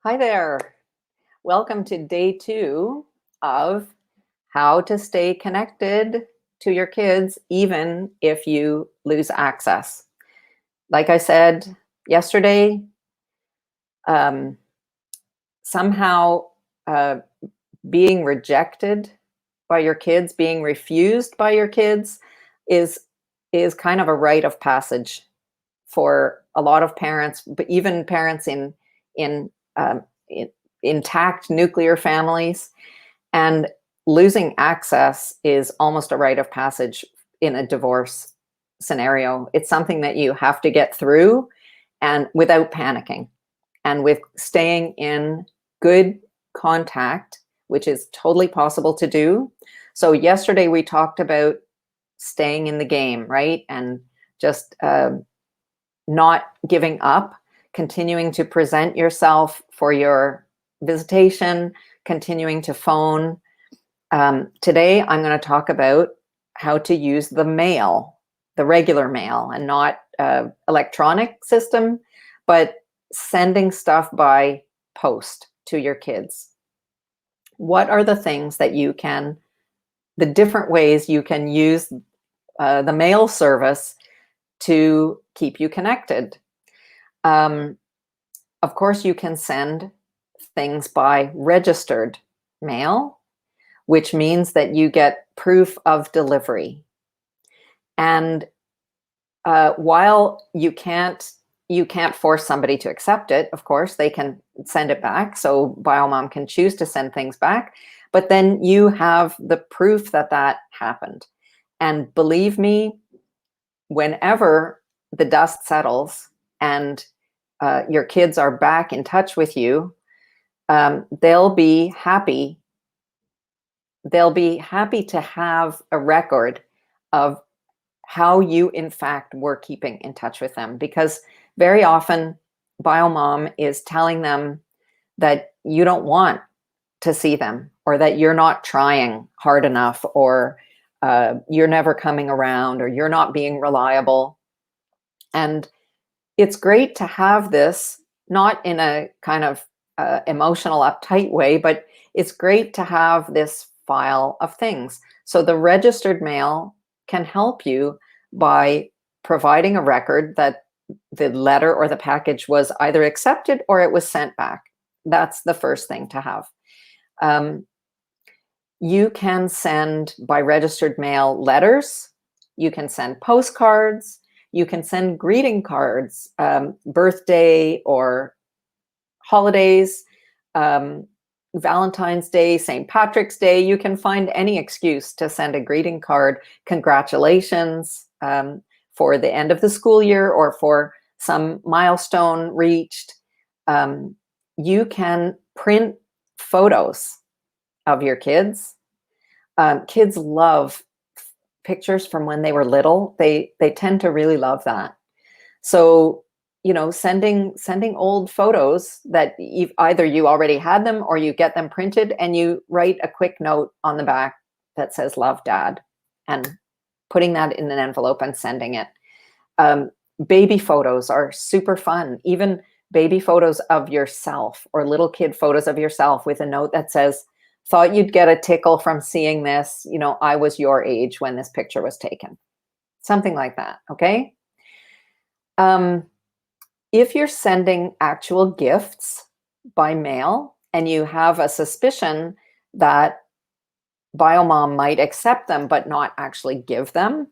Hi there. Welcome to day 2 of how to stay connected to your kids even if you lose access. Like I said yesterday, um, somehow uh, being rejected by your kids, being refused by your kids is is kind of a rite of passage for a lot of parents, but even parents in, um, in intact nuclear families. And losing access is almost a rite of passage in a divorce scenario. It's something that you have to get through and without panicking and with staying in good contact, which is totally possible to do. So yesterday we talked about staying in the game, right? And just not giving up, continuing to present yourself for your visitation, continuing to phone. Today, I'm going to talk about how to use the mail, the regular mail, and not electronic system, but sending stuff by post to your kids. What are the things that you can, the different ways you can use the mail service to keep you connected? Um, of course, you can send things by registered mail, which means that you get proof of delivery. And while you can't force somebody to accept it, of course, they can send it back. So BioMom can choose to send things back, but then you have the proof that that happened. And believe me, whenever the dust settles and your kids are back in touch with you, they'll be happy. They'll be happy to have a record of how you, in fact, were keeping in touch with them. Because very often, BioMom is telling them that you don't want to see them, or that you're not trying hard enough, or you're never coming around, or you're not being reliable. And it's great to have this, not in a kind of emotional, uptight way, but it's great to have this file of things. So the registered mail can help you by providing a record that the letter or the package was either accepted or it was sent back. That's the first thing to have. You can send by registered mail letters, you can send postcards, you can send greeting cards, birthday or holidays, Valentine's Day, St. Patrick's Day. You can find any excuse to send a greeting card. Congratulations for the end of the school year or for some milestone reached. You can print photos of your kids. Kids love pictures from when they were little. They tend to really love that. So, sending old photos that either you already had them or you get them printed and you write a quick note on the back that says "Love, Dad," and putting that in an envelope and sending it. Baby photos are super fun. Even baby photos of yourself or little kid photos of yourself with a note that says, "Thought you'd get a tickle from seeing this. I was your age when this picture was taken." Something like that, okay? If you're sending actual gifts by mail and you have a suspicion that BioMom might accept them but not actually give them,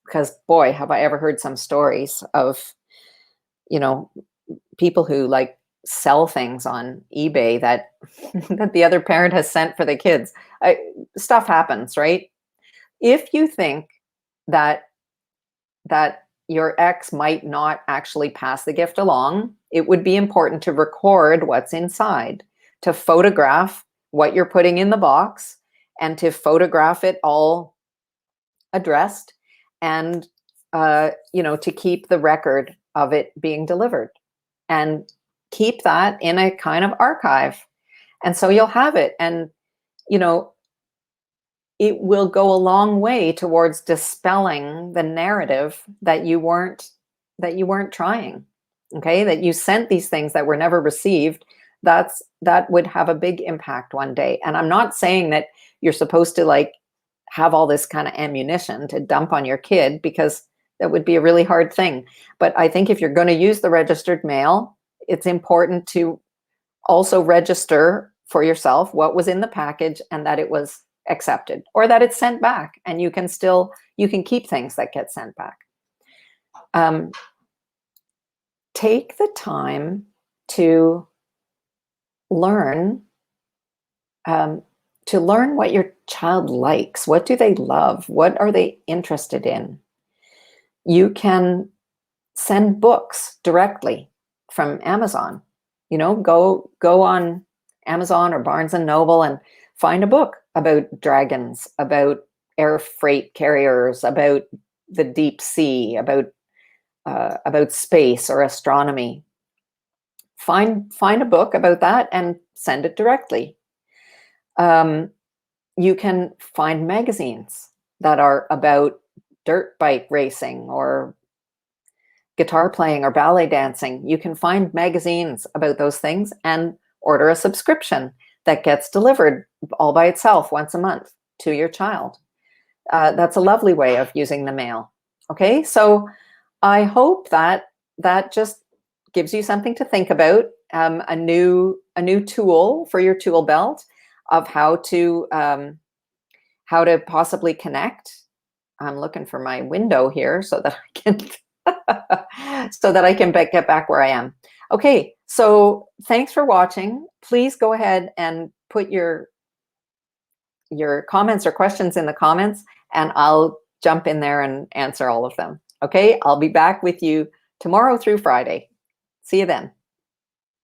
because boy, have I ever heard some stories of, you know, people who like sell things on eBay that that the other parent has sent for the kids. Stuff happens, right? If you think that your ex might not actually pass the gift along, it would be important to record what's inside, to photograph what you're putting in the box, and to photograph it all addressed, and to keep the record of it being delivered, and keep that in a kind of archive. And so you'll have it, and you know it will go a long way towards dispelling the narrative that you weren't trying. Okay, that you sent these things that were never received. that would have a big impact one day. And I'm not saying that you're supposed to like have all this kind of ammunition to dump on your kid, because that would be a really hard thing. But I think if you're going to use the registered mail, it's important to also register for yourself what was in the package and that it was accepted, or that it's sent back, and you can keep things that get sent back. Take the time to learn what your child likes. What do they love? What are they interested in? You can send books directly from Amazon. You know, go on Amazon or Barnes and Noble and find a book about dragons, about air freight carriers, about the deep sea, about space or astronomy. Find a book about that and send it directly. You can find magazines that are about dirt bike racing or guitar playing or ballet dancing. You can find magazines about those things and order a subscription that gets delivered all by itself once a month to your child. That's a lovely way of using the mail. Okay, so I hope that just gives you something to think about, a new tool for your tool belt of how to possibly connect. I'm looking for my window here so that I can get back where I am. Okay, so thanks for watching. Please go ahead and put your comments or questions in the comments, and I'll jump in there and answer all of them. Okay, I'll be back with you tomorrow through Friday. See you then.